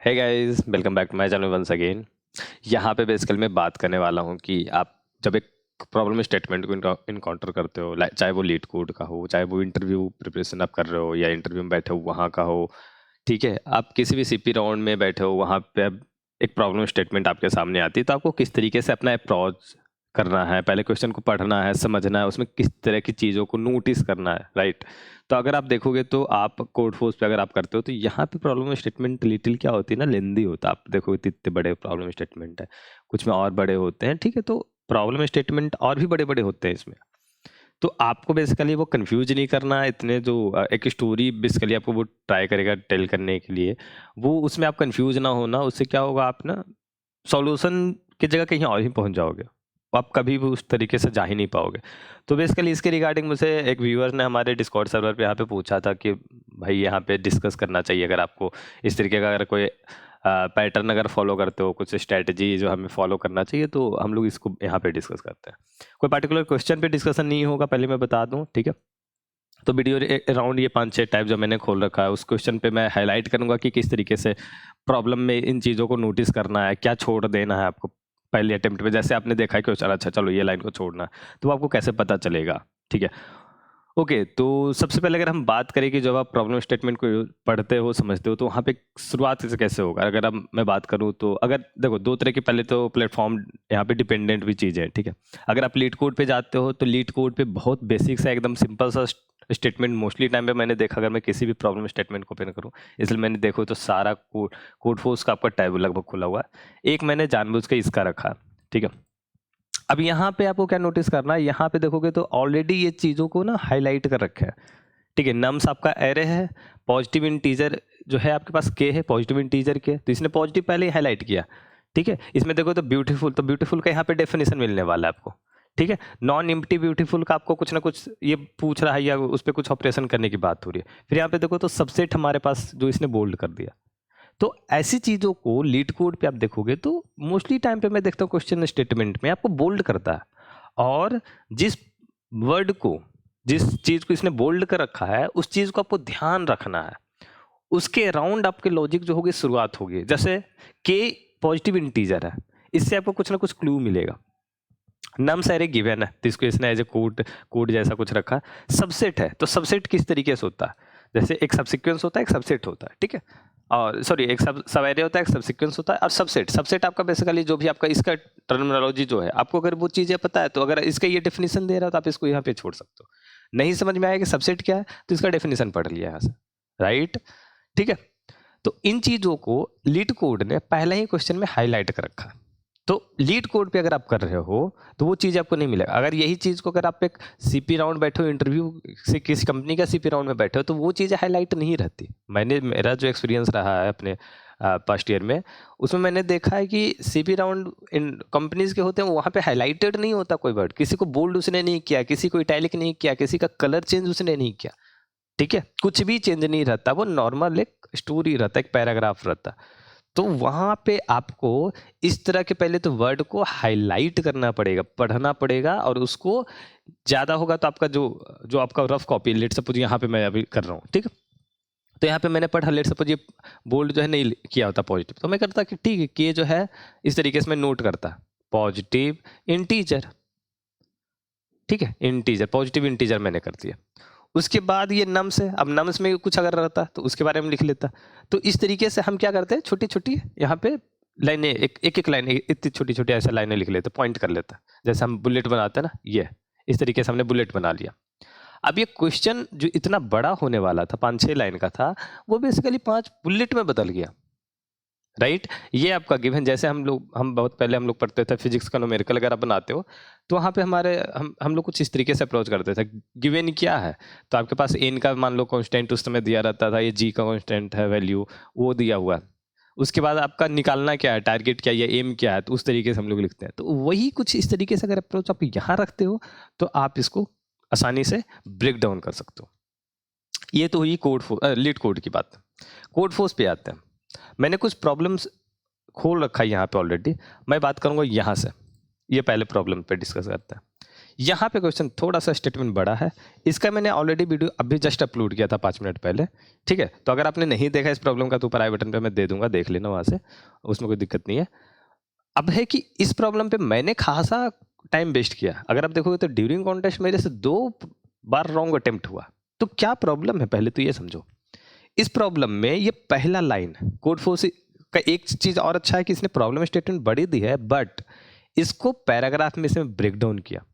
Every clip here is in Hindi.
Hey guys, welcome back to my channel once again. यहाँ पे बेसिकली मैं बात करने वाला हूँ कि आप जब एक प्रॉब्लम स्टेटमेंट को इनकाउंटर करते हो, चाहे वो लीड कोड का हो, चाहे वो इंटरव्यू प्रिपरेशन आप कर रहे हो या इंटरव्यू में बैठे हो वहाँ का हो, ठीक है। आप किसी भी सीपी राउंड में बैठे हो, वहाँ पे अब एक प्रॉब्लम स्टेटमेंट आपके सामने आती है, तो आपको किस तरीके से अपना अप्रोच करना है, पहले क्वेश्चन को पढ़ना है, समझना है, उसमें किस तरह की चीज़ों को नोटिस करना है, राइट। तो अगर आप देखोगे तो आप कोड फोर्स पे अगर आप करते हो तो यहाँ पे प्रॉब्लम स्टेटमेंट लिटिल क्या होती है ना, लेंदी होता है। आप देखोगे तो इतने बड़े प्रॉब्लम स्टेटमेंट है, कुछ में और बड़े होते हैं, ठीक है। तो प्रॉब्लम स्टेटमेंट और भी बड़े बड़े होते हैं इसमें। तो आपको बेसिकली वो कंफ्यूज नहीं करना है, इतने जो एक स्टोरी बेसिकली आपको वो ट्राई करेगा टेल करने के लिए, वो उसमें आप कंफ्यूज ना होना। उससे क्या होगा, आप ना सॉल्यूशन की जगह कहीं और ही पहुंच जाओगे, आप कभी भी उस तरीके से जा ही नहीं पाओगे। तो बेसिकली इसके रिगार्डिंग मुझे एक व्यूअर ने हमारे डिस्कॉर्ड सर्वर पे यहाँ पे पूछा था कि भाई यहाँ पे डिस्कस करना चाहिए, अगर आपको इस तरीके का अगर कोई पैटर्न अगर फॉलो करते हो, कुछ स्ट्रेटजी जो हमें फॉलो करना चाहिए, तो हम लोग इसको यहाँ पे डिस्कस करते हैं। कोई पर्टिकुलर क्वेश्चन पे डिस्कशन नहीं होगा, पहले मैं बता दूँ, ठीक है। तो वीडियो अराउंड ये 5-6 टाइप जो मैंने खोल रखा है, उस क्वेश्चन पे मैं हाईलाइट करूंगा कि किस तरीके से प्रॉब्लम में इन चीज़ों को नोटिस करना है, क्या छोड़ देना है आपको पहले अटेम्प्ट पे। जैसे आपने देखा है क्वेश्चन, अच्छा चलो ये लाइन को छोड़ना है, तो आपको कैसे पता चलेगा, ठीक है। ओके, तो सबसे पहले अगर हम बात करें कि जब आप प्रॉब्लम स्टेटमेंट को पढ़ते हो, समझते हो, तो वहाँ पे शुरुआत से कैसे होगा। अगर अब मैं बात करूँ तो अगर देखो दो तरह की, पहले तो प्लेटफॉर्म यहाँ पे डिपेंडेंट भी चीज़ है, ठीक है। अगर आप लीड कोड पे जाते हो तो लीड कोड पे बहुत बेसिक सा एकदम सिंपल सा स्टेटमेंट मोस्टली टाइम पे मैंने देखा, अगर मैं किसी भी प्रॉब्लम स्टेटमेंट को ओपन करूँ, इसलिए मैंने देखो तो सारा कोड फोर्स का आपका टैब लगभग खुला हुआ है। एक मैंने जानबूझ के इसका रखा, ठीक है। अब यहाँ पे आपको क्या नोटिस करना है, यहाँ पे देखोगे तो ऑलरेडी ये चीज़ों को ना हाईलाइट कर रखा है, ठीक है। नम्स आपका एरे है, पॉजिटिव इंटीजर जो है आपके पास के है, पॉजिटिव इंटीजर के, तो इसने पॉजिटिव पहले ही हाईलाइट किया, ठीक है। इसमें देखो तो ब्यूटीफुल, तो ब्यूटीफुल का यहाँ पे डेफिनेशन मिलने वाला है आपको, ठीक है। नॉन एम्प्टी ब्यूटीफुल का आपको कुछ ना कुछ ये पूछ रहा है या उस पर कुछ ऑपरेशन करने की बात हो रही है। फिर यहाँ पे देखो तो सबसेट हमारे पास जो इसने बोल्ड कर दिया। तो ऐसी चीज़ों को लीड कोड पे आप देखोगे तो मोस्टली टाइम पे मैं देखता हूँ क्वेश्चन स्टेटमेंट में आपको बोल्ड करता है, और जिस वर्ड को, जिस चीज़ को इसने बोल्ड कर रखा है, उस चीज़ को आपको ध्यान रखना है, उसके अराउंड आपके लॉजिक जो होगी शुरुआत होगी। जैसे के पॉजिटिव इंटीजर है, इससे आपको कुछ ना कुछ क्लू मिलेगा। नम्स एरे गिवन है, तो इसको इसने एज ए कोड जैसा कुछ रखा। सबसेट है, तो सबसेट किस तरीके से होता है, जैसे एक सबसीक्वेंस होता है, एक सबसेट होता है, ठीक है। और सॉरी, एक सब एरे होता है, एक सबसीक्वेंस होता है, और सबसेट आपका बेसिकली जो भी आपका इसका टर्मिनोलॉजी जो है, आपको अगर वो चीज़ें पता है, तो अगर इसका ये डेफिनेशन दे रहा है तो आप इसको यहाँ पे छोड़ सकते हो। नहीं समझ में आया कि सबसेट क्या है, तो इसका डेफिनेशन पढ़ लिया यहाँ से, राइट, ठीक है। तो इन चीज़ों को लीड कोड ने पहले ही क्वेश्चन में हाईलाइट कर रखा है। तो लीड कोड पे अगर आप कर रहे हो तो वो चीज़ आपको नहीं मिलेगा। अगर यही चीज़ को अगर आप एक सीपी राउंड बैठे हो, इंटरव्यू से किसी कंपनी का सीपी राउंड में बैठे हो, तो वो चीज़ें हाईलाइट नहीं रहती। मेरा जो एक्सपीरियंस रहा है अपने फर्स्ट ईयर में, उसमें मैंने देखा है कि सीपी राउंड इन कंपनीज के होते हैं, वहाँ पे हाईलाइटेड नहीं होता कोई वर्ड, किसी को बोल्ड उसने नहीं किया, किसी को इटैलिक नहीं किया, किसी का कलर चेंज उसने नहीं किया, ठीक है। कुछ भी चेंज नहीं रहता, वो नॉर्मल एक स्टोरी रहता है, एक पैराग्राफ रहता। तो वहां पे आपको इस तरह के पहले तो वर्ड को हाईलाइट करना पड़ेगा, पढ़ना पड़ेगा, और उसको ज्यादा होगा तो आपका जो जो आपका रफ कॉपी, लेट सपोज यहाँ पे मैं अभी कर रहा हूँ, ठीक है। तो यहाँ पे मैंने पढ़ा, लेट सपोज ये बोल्ड जो है नहीं किया होता पॉजिटिव, तो मैं करता कि ठीक है, के जो है इस तरीके से मैं नोट करता, पॉजिटिव इंटीजर, ठीक है, इंटीजर, पॉजिटिव इंटीजर मैंने कर दिया। उसके बाद ये नम्स है, अब नम्स में कुछ अगर रहता तो उसके बारे में लिख लेता। तो इस तरीके से हम क्या करते हैं, छोटी छोटी यहाँ पे लाइनें, एक एक लाइन इतनी छोटी छोटी ऐसे लाइनें लिख लेते, पॉइंट कर लेता, जैसे हम बुलेट बनाते हैं ना, ये इस तरीके से हमने बुलेट बना लिया। अब ये क्वेश्चन जो इतना बड़ा होने वाला था, 5-6 लाइन का था, वो बेसिकली 5 बुलेट में बदल गया, राइट। ये आपका गिवन, जैसे हम बहुत पहले हम लोग पढ़ते थे फिजिक्स का न्यूमेरिकल अगर आप बनाते हो, तो वहाँ पे हमारे हम लोग कुछ इस तरीके से अप्रोच करते थे। गिवन क्या है, तो आपके पास एन का मान लो कांस्टेंट उस समय दिया रहता था, ये जी का कांस्टेंट है वैल्यू, वो दिया हुआ है। उसके बाद आपका निकालना क्या है, टारगेट क्या है या एम क्या है, तो उस तरीके से हम लोग लिखते हैं। तो वही कुछ इस तरीके से अगर अप्रोच आप यहाँ रखते हो, तो आप इसको आसानी से ब्रेक डाउन कर सकते हो। ये तो हुई लीड कोड की बात। कोड फोर्स पे आते हैं। मैंने कुछ प्रॉब्लम्स खोल रखा है यहाँ पे ऑलरेडी, मैं बात करूँगा यहाँ से। ये पहले प्रॉब्लम पे डिस्कस करते हैं। यहाँ पे क्वेश्चन थोड़ा सा स्टेटमेंट बड़ा है, इसका मैंने ऑलरेडी वीडियो अभी जस्ट अपलोड किया था 5 मिनट पहले, ठीक है। तो अगर आपने नहीं देखा इस प्रॉब्लम का तो ऊपर आई बटन पे मैं दे दूंगा, देख लेना वहाँ से, उसमें कोई दिक्कत नहीं है। अब है कि इस प्रॉब्लम पे मैंने खासा टाइम वेस्ट किया। अगर आप देखोगे तो ड्यूरिंग कॉन्टेस्ट मेरे से 2 बार रॉन्ग अटेम्प्ट हुआ। तो क्या प्रॉब्लम है पहले तो ये समझो। इस प्रॉब्लम में ये पहला लाइन कोड फोर्स का एक चीज और अच्छा है कि इसने प्रॉब्लम स्टेटमेंट बड़ी दी है, बट इसको पैराग्राफ में इसमें ब्रेक डाउन किया।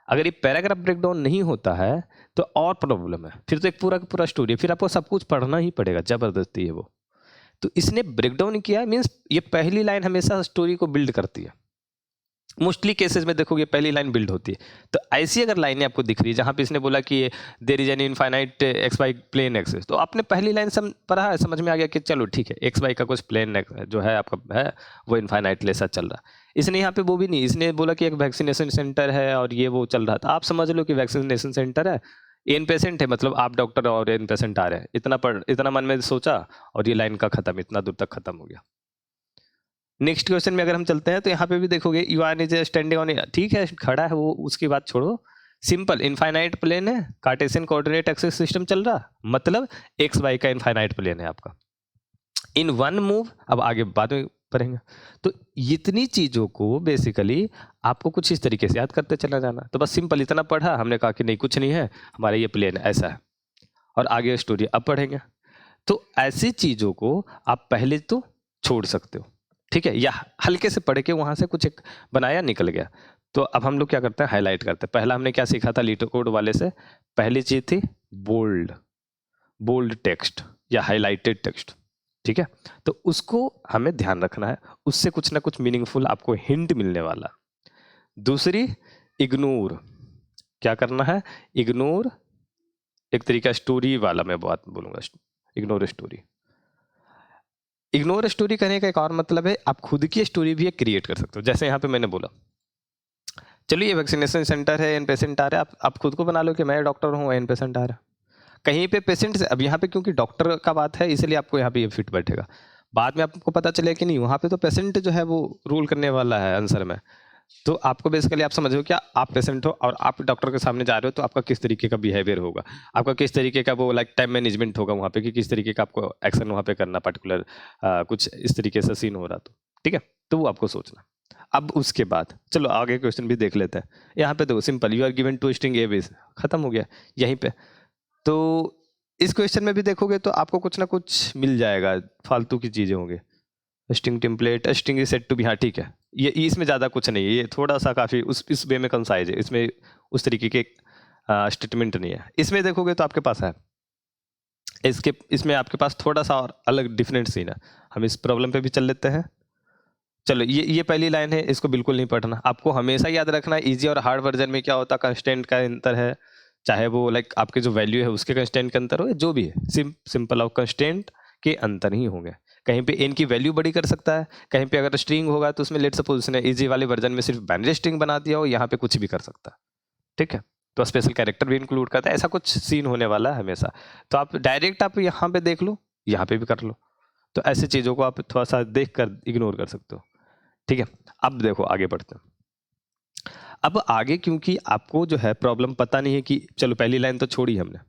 अगर ये पैराग्राफ ब्रेक डाउन नहीं होता है तो और प्रॉब्लम है, फिर तो एक पूरा का पूरा स्टोरी, फिर आपको सब कुछ पढ़ना ही पड़ेगा, जबरदस्ती है वो। तो इसने ब्रेक डाउन किया, मीन्स ये पहली लाइन हमेशा स्टोरी को बिल्ड करती है। मोस्टली केसेस में देखोगे पहली लाइन बिल्ड होती है। तो ऐसी अगर लाइनें आपको दिख रही है जहां पे इसने बोला कि there is an infinite X Y plane axes, तो आपने पहली लाइन पढ़ा है, समझ में आ गया कि चलो ठीक है, एक्स वाई का कुछ प्लेन जो है आपका है वो इनफाइनाइट लेसा चल रहा। इसने यहाँ पे वो भी नहीं, इसने बोला कि एक वैक्सीनेशन सेंटर है और ये वो चल रहा था। आप समझ लो कि वैक्सीनेशन सेंटर है, एन पेशेंट है, मतलब आप डॉक्टर और एन पेशेंट आ रहे हैं, इतना मन में सोचा और ये लाइन का खत्म, इतना दूर तक खत्म हो गया। नेक्स्ट क्वेश्चन में अगर हम चलते हैं तो यहाँ पे भी देखोगे you are is standing on, ठीक है खड़ा है वो, उसकी बात छोड़ो, सिंपल इनफाइनाइट प्लेन है, कार्टेशियन कोऑर्डिनेट एक्सिस सिस्टम चल रहा, मतलब एक्स वाई का इनफाइनाइट प्लेन है आपका इन वन मूव। अब आगे बाद में पढ़ेंगे। तो इतनी चीजों को बेसिकली आपको कुछ इस तरीके से याद करते चला जाना। तो बस सिंपल इतना पढ़ा, हमने कहा कि नहीं कुछ नहीं है, हमारा ये प्लेन ऐसा है, और आगे स्टोरी अब पढ़ेंगे। तो ऐसी चीजों को आप पहले तो छोड़ सकते हो, ठीक है, या हल्के से पढ़ के वहां से कुछ एक बनाया निकल गया। तो अब हम लोग क्या करते हैं, हाईलाइट करते हैं। पहला हमने क्या सीखा था लीटर कोड वाले से, पहली चीज थी बोल्ड टेक्स्ट या हाईलाइटेड टेक्स्ट, ठीक है। तो उसको हमें ध्यान रखना है, उससे कुछ ना कुछ मीनिंगफुल आपको हिंट मिलने वाला। दूसरी इग्नोर, क्या करना है, इग्नोर, एक तरीका स्टोरी वाला मैं बात बोलूंगा, इग्नोर स्टोरी। इग्नोर स्टोरी करने का एक और मतलब है, आप खुद की स्टोरी भी एक क्रिएट कर सकते हो। जैसे यहाँ पे मैंने बोला चलिए ये वैक्सीनेशन सेंटर है, एन पेशेंट आ रहा है, आप खुद को बना लो कि मैं डॉक्टर हूँ, एन पेशेंट आ रहा है। कहीं पे पेशेंट से, अब यहाँ पे क्योंकि डॉक्टर का बात है इसलिए आपको यहाँ पे ये फिट बैठेगा। बाद में आपको पता चले कि नहीं, वहाँ पे तो पेशेंट जो है वो रूल करने वाला है आंसर में। तो आपको बेसिकली आप समझो क्या, आप पेशेंट हो और आप डॉक्टर के सामने जा रहे हो, तो आपका किस तरीके का बिहेवियर होगा, आपका किस तरीके का वो लाइक टाइम मैनेजमेंट होगा वहाँ पे, कि किस तरीके का आपको एक्शन वहाँ पे करना, पर्टिकुलर कुछ इस तरीके से सीन हो रहा तो ठीक है, तो वो आपको सोचना। अब उसके बाद चलो आगे क्वेश्चन भी देख लेते हैं। यहाँ पे देखो simple, you are given two string a base, खत्म हो गया यहीं पे। तो इस क्वेश्चन में भी देखोगे तो आपको कुछ ना कुछ मिल जाएगा, फालतू की चीजें होंगी। String template, string is set to be, हाँ ठीक है, ये इसमें ज़्यादा कुछ नहीं है, ये थोड़ा सा काफ़ी इस वे में कंसाइज है, इसमें उस तरीके के स्टेटमेंट नहीं है। इसमें देखोगे तो आपके पास है, इसमें आपके पास थोड़ा सा और अलग डिफरेंट सीन है। हम इस प्रॉब्लम पे भी चल लेते हैं। चलो ये पहली लाइन है, इसको बिल्कुल नहीं पढ़ना, आपको हमेशा याद रखना इजी और हार्ड वर्जन में क्या होता है, कंस्टेंट का अंतर है, चाहे वो लाइक आपके जो वैल्यू है उसके कंस्टेंट के अंतर हो, जो भी है सिंपल और कंस्टेंट के अंतर ही होंगे। कहीं पे एन की वैल्यू बड़ी कर सकता है, कहीं पे अगर स्ट्रिंग होगा तो उसमें लेट सपोज उसने इजी वाले वर्जन में सिर्फ बाइनरी स्ट्रिंग बना दिया हो, यहाँ पे कुछ भी कर सकता है, ठीक है। तो स्पेशल कैरेक्टर भी इंक्लूड करता है, ऐसा कुछ सीन होने वाला है हमेशा। तो आप डायरेक्ट आप यहाँ पे देख लो, यहाँ पे भी कर लो, तो ऐसी चीज़ों को आप थोड़ा सा देख कर इग्नोर कर सकते हो, ठीक है। अब देखो आगे बढ़ते हैं। अब आगे क्योंकि आपको जो है प्रॉब्लम पता नहीं है कि, चलो पहली लाइन तो छोड़ी हमने,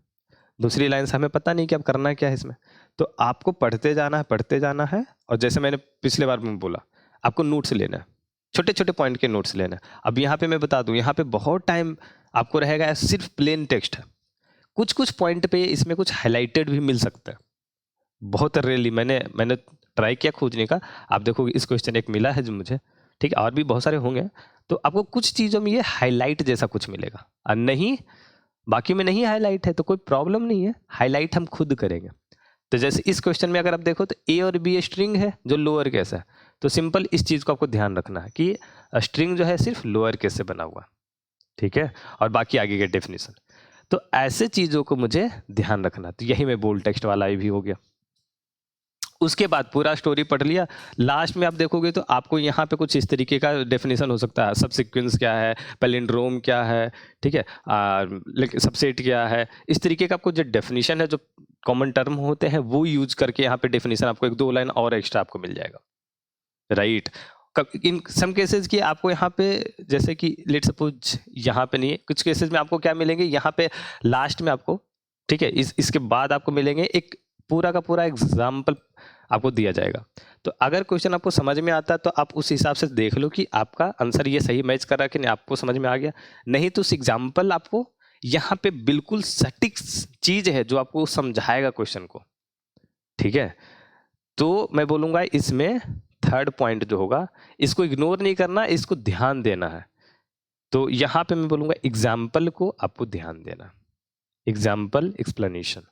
दूसरी लाइन से हमें पता नहीं कि अब करना क्या है इसमें, तो आपको पढ़ते जाना है। और जैसे मैंने पिछले बार में बोला, आपको नोट्स लेना है, छोटे छोटे पॉइंट के नोट्स लेना है। अब यहाँ पे मैं बता दूं, यहाँ पे बहुत टाइम आपको रहेगा, सिर्फ प्लेन टेक्स्ट है, कुछ पॉइंट पे इसमें कुछ हाईलाइटेड भी मिल सकता है, बहुत रेयरली। मैंने ट्राई किया खोजने का, आप देखो इस क्वेश्चन एक मिला है जो मुझे, ठीक है, और भी बहुत सारे होंगे, तो आपको कुछ चीज़ों में ये हाईलाइट जैसा कुछ मिलेगा, और नहीं बाकी में नहीं हाईलाइट है तो कोई प्रॉब्लम नहीं है, हाईलाइट हम खुद करेंगे। तो जैसे इस क्वेश्चन में अगर आप देखो तो ए और बी स्ट्रिंग है जो लोअर केस है, तो सिंपल इस चीज़ को आपको ध्यान रखना है कि स्ट्रिंग जो है सिर्फ लोअर केस से बना हुआ, ठीक है, और बाकी आगे के डेफिनेशन। तो ऐसे चीज़ों को मुझे ध्यान रखना, तो यही मैं बोल्ड टेक्स्ट वाला भी हो गया। उसके बाद पूरा स्टोरी पढ़ लिया, लास्ट में आप देखोगे तो आपको यहाँ पे कुछ इस तरीके का डेफिनेशन हो सकता है, सबसीक्वेंस क्या है, पैलिंड्रोम क्या है, ठीक है, लेकिन सबसेट क्या है, इस तरीके का आपको जो डेफिनेशन है, जो कॉमन टर्म होते हैं वो यूज करके यहाँ पे डेफिनेशन आपको 1-2 लाइन और एक्स्ट्रा आपको मिल जाएगा, राइट। इन सम केसेस की आपको यहाँ पे, जैसे कि लेट सपोज यहाँ पे नहीं है, कुछ केसेस में आपको क्या मिलेंगे, यहाँ पे लास्ट में आपको, ठीक है, इसके बाद आपको मिलेंगे एक पूरा का पूरा एग्जाम्पल आपको दिया जाएगा। तो अगर क्वेश्चन आपको समझ में आता है तो आप उस हिसाब से देख लो कि आपका आंसर ये सही मैच कर रहा है कि नहीं, आपको समझ में आ गया। नहीं तो उस एग्जाम्पल आपको यहाँ पे बिल्कुल सटीक चीज है जो आपको समझाएगा क्वेश्चन को, ठीक है। तो मैं बोलूंगा इसमें थर्ड पॉइंट जो होगा, इसको इग्नोर नहीं करना, इसको ध्यान देना है। तो यहां पे मैं बोलूंगा एग्जाम्पल को आपको ध्यान देना, एग्जाम्पल एक्सप्लेनेशन।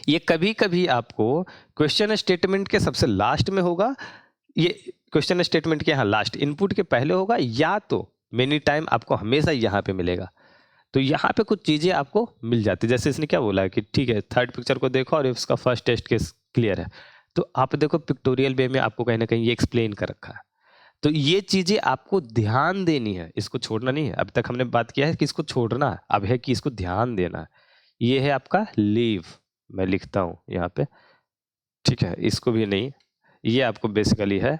ये कभी कभी आपको क्वेश्चन स्टेटमेंट के सबसे लास्ट में होगा, ये क्वेश्चन स्टेटमेंट के यहाँ लास्ट इनपुट के पहले होगा, या तो मेनी टाइम आपको हमेशा यहाँ पे मिलेगा। तो यहाँ पे कुछ चीजें आपको मिल जाती है, जैसे इसने क्या बोला है कि ठीक है थर्ड पिक्चर को देखो और इसका फर्स्ट टेस्ट केस क्लियर है, तो आप देखो पिक्टोरियल वे में आपको कहीं ना कहीं ये एक्सप्लेन कर रखा है। तो ये चीजें आपको ध्यान देनी है, इसको छोड़ना नहीं है। अभी तक हमने बात किया है कि इसको छोड़ना है, अब है कि इसको ध्यान देना है। ये है आपका लीव, मैं लिखता हूं यहाँ पे, ठीक है, इसको भी नहीं, ये आपको बेसिकली है,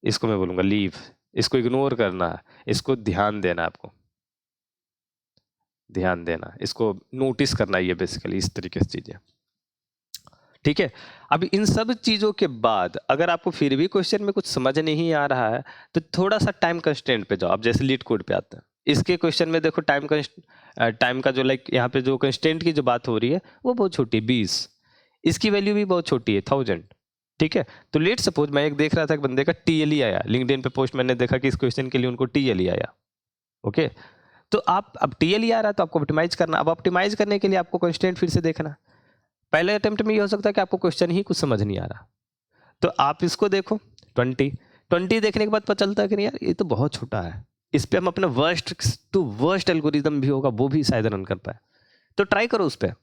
इसको मैं बोलूंगा लीव, इसको इग्नोर करना है, इसको ध्यान देना, आपको ध्यान देना, इसको नोटिस करना, ये बेसिकली इस तरीके से चीजें, ठीक है। अब इन सब चीजों के बाद अगर आपको फिर भी क्वेश्चन में कुछ समझ नहीं आ रहा है तो थोड़ा सा टाइम कंस्ट्रेंट पे जाओ। आप जैसे लीड कोड पे आते हैं, इसके क्वेश्चन में देखो टाइम का जो लाइक यहाँ पे जो कंस्ट्रेंट की जो बात हो रही है वो बहुत छोटी है, 20, इसकी वैल्यू भी बहुत छोटी है, 1000, ठीक है। तो लेट सपोज मैं एक देख रहा था, एक बंदे का टीएलई आया लिंक्डइन पे पोस्ट, मैंने देखा कि इस क्वेश्चन के लिए उनको टीएलई आया, ओके। तो आप अब टीएलई आ रहा है तो आपको ऑप्टिमाइज करना, अब ऑप्टिमाइज करने के लिए आपको कंस्ट्रेंट फिर से देखना। पहले अटेम्प्ट में ये हो सकता है कि आपको क्वेश्चन ही कुछ समझ नहीं आ रहा, तो आप इसको देखो 20 देखने के बाद पता चलता है कि नहीं यार ये तो बहुत छोटा है, इस पे हम अपना वर्स्ट टू वर्स्ट एल्गोरिदम भी होगा वो भी शायद रन कर पाए। तो ट्राई करो उस पर,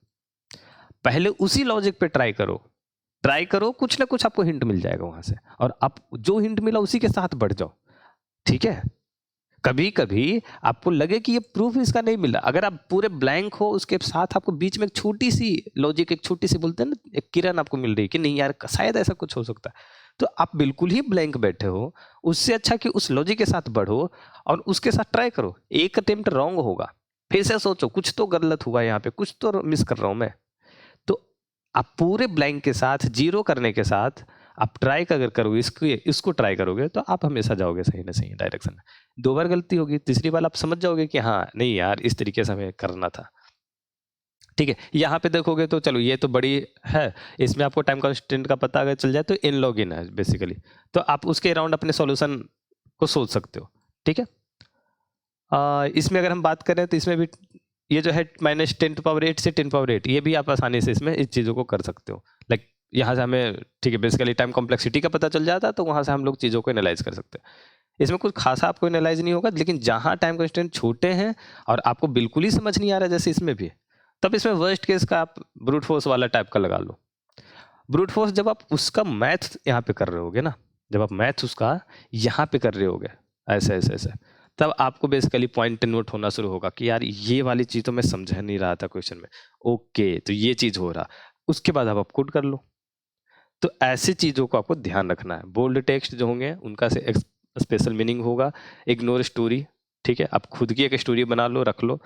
पहले उसी लॉजिक पे ट्राई करो, कुछ ना कुछ आपको हिंट मिल जाएगा वहां से, और आप जो हिंट मिला उसी के साथ बढ़ जाओ, ठीक है। कभी कभी आपको लगे कि ये प्रूफ इसका नहीं मिला, अगर आप पूरे ब्लैंक हो, उसके साथ आपको बीच में एक छोटी सी लॉजिक, एक छोटी सी बोलते हैं ना, एक किरण आपको मिल रही है कि नहीं यार शायद ऐसा कुछ हो सकता है, तो आप बिल्कुल ही ब्लैंक बैठे हो, उससे अच्छा कि उस लॉजिक के साथ बढ़ो और उसके साथ ट्राई करो। एक अटेम्प्ट रॉन्ग होगा, फिर से सोचो कुछ तो गलत हुआ यहाँ पे, कुछ तो मिस कर रहा हूं मैं। तो आप पूरे ब्लैंक के साथ, जीरो करने के साथ आप ट्राई अगर करोगे, इसको ट्राई करोगे तो आप हमेशा जाओगे सही ना सही डायरेक्शन में। 2 बार गलती होगी, तीसरी बार आप समझ जाओगे कि हाँ नहीं यार इस तरीके से हमें करना था, ठीक है। यहाँ पे देखोगे तो चलो ये तो बड़ी है, इसमें आपको टाइम कांस्टेंट का पता अगर चल जाए तो इन लॉग इन है बेसिकली, तो आप उसके अराउंड अपने सॉल्यूशन को सोच सकते हो, ठीक है। इसमें अगर हम बात करें तो इसमें भी ये जो है -10⁸ से 10⁸, ये भी आप आसानी से इसमें इस चीज़ों को कर सकते हो। लाइक यहाँ से हमें, ठीक है, बेसिकली टाइम कॉम्प्लेक्सिटी का पता चल जाता है, तो वहाँ से हम लोग चीज़ों को एनालाइज कर सकते हैं। इसमें कुछ खासा आपको एनालाइज नहीं होगा, लेकिन जहाँ टाइम कंस्टेंट छोटे हैं और आपको बिल्कुल ही समझ नहीं आ रहा है जैसे इसमें भी, तब इसमें वर्स्ट केस का आप ब्रूट फोर्स वाला टाइप का लगा लो। ब्रूट फोर्स जब आप उसका मैथ यहाँ पे कर रहे होगे ना, जब आप मैथ उसका यहाँ पे कर रहे होगे ऐसे ऐसे ऐसे, तब आपको बेसिकली पॉइंट नोट होना शुरू होगा कि यार ये वाली चीज़ तो मैं समझ नहीं रहा था क्वेश्चन में, ओके तो ये चीज़ हो रहा, उसके बाद आप कोड कर लो। तो ऐसी चीज़ों को आपको ध्यान रखना है। बोल्ड टेक्स्ट जो होंगे उनका से स्पेशल मीनिंग होगा, इग्नोर स्टोरी, ठीक है, आप खुद की एक स्टोरी बना लो, रख लो।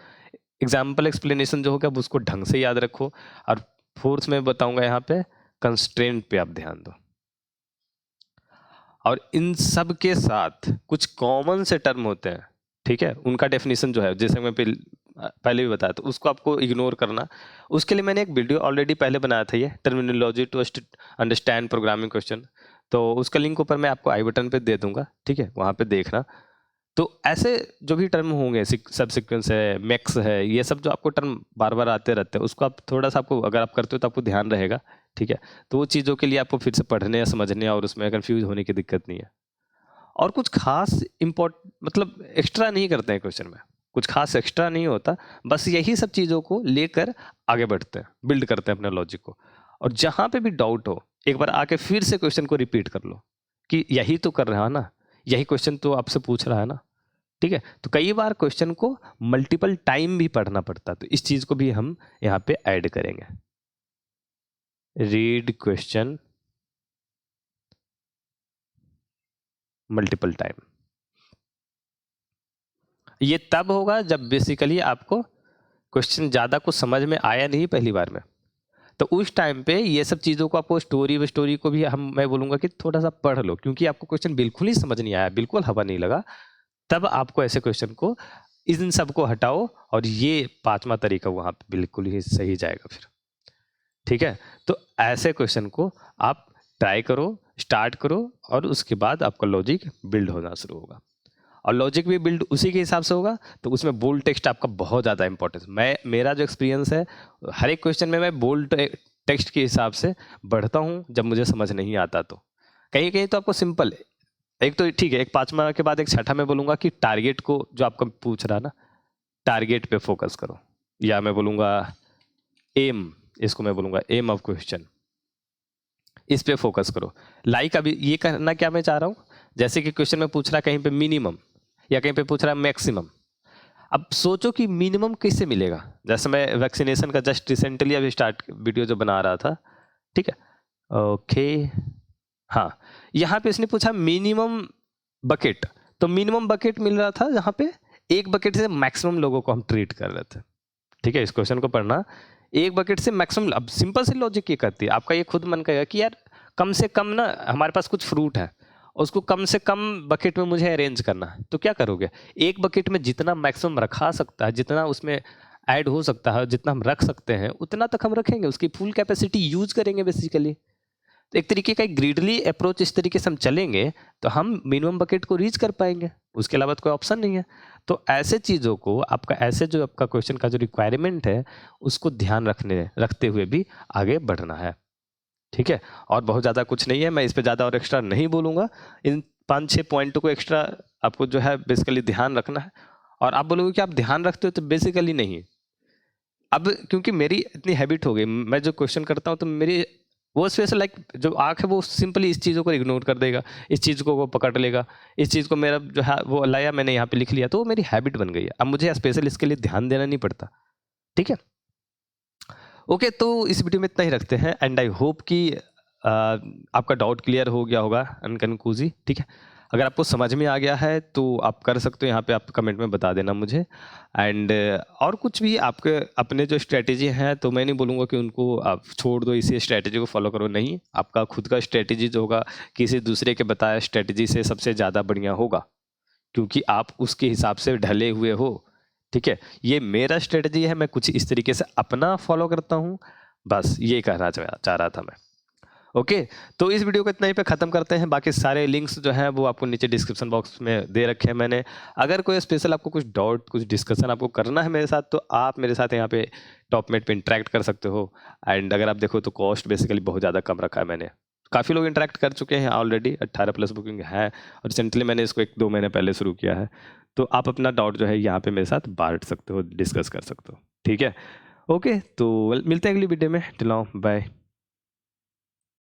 एग्जाम्पल एक्सप्लेनेशन जो होगा उसको ढंग से याद रखो। और फोर्थ में बताऊंगा यहाँ पे कंस्ट्रेंट पे आप ध्यान दो। और इन सब के साथ कुछ कॉमन से टर्म होते हैं, ठीक है, उनका डेफिनेशन जो है जैसे मैं पहले भी बताया, तो उसको आपको इग्नोर करना। उसके लिए मैंने एक वीडियो ऑलरेडी पहले बनाया था, ये terminology to understand programming question, तो उसका लिंक ऊपर मैं आपको आई बटन पे दे दूंगा, ठीक है, वहाँ पे देखना। तो ऐसे जो भी टर्म होंगे, सब सिक्वेंस है, मैक्स है, ये सब जो आपको टर्म बार बार आते रहते हैं, उसको आप थोड़ा सा, आपको अगर आप करते हो तो आपको ध्यान रहेगा, ठीक है। तो वो चीज़ों के लिए आपको फिर से पढ़ने या समझने और उसमें कंफ्यूज होने की दिक्कत नहीं है। और कुछ खास इम्पोर्ट मतलब एक्स्ट्रा नहीं करते हैं क्वेश्चन में, कुछ खास एक्स्ट्रा नहीं होता, बस यही सब चीज़ों को लेकर आगे बढ़ते हैं, बिल्ड करते हैं अपने लॉजिक को। और जहाँ पे भी डाउट हो एक बार आके फिर से क्वेश्चन को रिपीट कर लो कि यही तो कर रहा है ना, यही क्वेश्चन तो आपसे पूछ रहा है ना, ठीक है। तो कई बार क्वेश्चन को मल्टीपल टाइम भी पढ़ना पड़ता है, तो इस चीज़ को भी हम यहाँ पे ऐड करेंगे। Read question multiple time. ये तब होगा जब बेसिकली आपको क्वेश्चन ज़्यादा कुछ समझ में आया नहीं पहली बार में, तो उस टाइम पे ये सब चीज़ों को आपको स्टोरी को भी मैं बोलूँगा कि थोड़ा सा पढ़ लो, क्योंकि आपको क्वेश्चन बिल्कुल ही समझ नहीं आया, बिल्कुल हवा नहीं लगा, तब आपको ऐसे क्वेश्चन को इन सबको हटाओ और ये 5वां तरीका वहाँ पे बिल्कुल ही सही जाएगा फिर। ठीक है, तो ऐसे क्वेश्चन को आप ट्राई करो, स्टार्ट करो और उसके बाद आपका लॉजिक बिल्ड होना शुरू होगा। और लॉजिक भी बिल्ड उसी के हिसाब से होगा, तो उसमें बोल्ड टेक्स्ट आपका बहुत ज़्यादा इंपॉर्टेंस। मेरा जो एक्सपीरियंस है, हर एक क्वेश्चन में मैं बोल्ड टेक्स्ट के हिसाब से बढ़ता हूँ जब मुझे समझ नहीं आता। तो कहीं कहीं तो आपको सिंपल, एक तो ठीक है, एक 5वां के बाद एक 6ठा में बोलूँगा कि टारगेट को, जो आपका पूछ रहा ना, टारगेट पे फोकस करो, या मैं बोलूँगा एम, इसको मैं बोलूँगा एम ऑफ क्वेश्चन, इस पे फोकस करो। लाइक अभी ये करना क्या मैं चाह रहा हूँ, जैसे कि क्वेश्चन में पूछ रहा कहीं पे मिनिमम या कहीं पे पूछ रहा मैक्सिमम, अब सोचो कि मिनिमम कैसे मिलेगा। जैसे मैं वैक्सीनेशन का जस्ट रिसेंटली अभी स्टार्ट वीडियो जो बना रहा था, ठीक है, ओके, हाँ, यहाँ पे इसने पूछा मिनिमम बकेट, तो मिनिमम बकेट मिल रहा था जहाँ पे एक बकेट से मैक्सिमम लोगों को हम ट्रीट कर रहे थे। ठीक है, इस क्वेश्चन को पढ़ना, एक बकेट से मैक्सिमम। अब सिंपल सी लॉजिक ये करती है, आपका ये खुद मन कहेगा कि यार कम से कम ना, हमारे पास कुछ फ्रूट है, उसको कम से कम बकेट में मुझे अरेंज करना है, तो क्या करोगे, एक बकेट में जितना मैक्सिमम रखा सकता है, जितना उसमें ऐड हो सकता है, जितना हम रख सकते हैं उतना तक हम रखेंगे, उसकी फुल कैपेसिटी यूज करेंगे बेसिकली। तो एक तरीके का ग्रीडली अप्रोच, इस तरीके से हम चलेंगे तो हम मिनिमम बकेट को रीच कर पाएंगे, उसके अलावा कोई ऑप्शन नहीं है। तो ऐसे चीज़ों को आपका, ऐसे जो आपका क्वेश्चन का जो रिक्वायरमेंट है, उसको ध्यान रखते हुए भी आगे बढ़ना है। ठीक है, और बहुत ज़्यादा कुछ नहीं है, मैं इस पर ज़्यादा और एक्स्ट्रा नहीं बोलूँगा। इन 5-6 पॉइंटों को एक्स्ट्रा आपको जो है बेसिकली ध्यान रखना है। और आप बोलोगे कि आप ध्यान रखते हो, तो बेसिकली नहीं। अब क्योंकि मेरी इतनी हैबिट हो गई, मैं जो क्वेश्चन करता हूँ तो मेरी वो स्पेशल लाइक जो आँख है वो सिंपली इस चीज़ों को इग्नोर कर देगा, इस चीज़ को वो पकड़ लेगा, इस चीज़ को मेरा जो है वो लाया, मैंने यहाँ पे लिख लिया, तो वो मेरी हैबिट बन गई है। अब मुझे स्पेशल इसके लिए ध्यान देना नहीं पड़ता। ठीक है, ओके, तो इस वीडियो में इतना ही रखते हैं, एंड आई होप कि आपका डाउट क्लियर हो गया होगा अनकन्फ्यूजी। ठीक है, अगर आपको समझ में आ गया है तो आप कर सकते हो, यहाँ पे आप कमेंट में बता देना मुझे। एंड और कुछ भी आपके अपने जो स्ट्रेटेजी हैं, तो मैं नहीं बोलूँगा कि उनको आप छोड़ दो, इसी स्ट्रेटेजी को फॉलो करो, नहीं, आपका खुद का स्ट्रेटेजी जो होगा किसी दूसरे के बताया स्ट्रेटेजी से सबसे ज़्यादा बढ़िया होगा, क्योंकि आप उसके हिसाब से ढले हुए हो। ठीक है, ये मेरा स्ट्रेटजी है, मैं कुछ इस तरीके से अपना फॉलो करता हूँ, बस ये कहना चाह रहा था मैं। ओके, तो इस वीडियो को इतना ही पे ख़त्म करते हैं। बाकी सारे लिंक्स जो हैं वो आपको नीचे डिस्क्रिप्शन बॉक्स में दे रखे हैं मैंने। अगर कोई स्पेशल आपको कुछ डाउट, कुछ डिस्कशन आपको करना है मेरे साथ, तो आप मेरे साथ यहाँ पे टॉपमेट पे इंटरेक्ट कर सकते हो। एंड अगर आप देखो तो कॉस्ट बेसिकली बहुत ज़्यादा कम रखा है मैंने, काफ़ी लोग इंटरेक्ट कर चुके हैं ऑलरेडी, 18+ बुकिंग है, और रिसेंटली मैंने इसको 1-2 महीने पहले शुरू किया है। तो आप अपना डाउट जो है यहाँ पे मेरे साथ बांट सकते हो, डिस्कस कर सकते हो। ठीक है, ओके, तो मिलते हैं अगली वीडियो में। Till now, bye.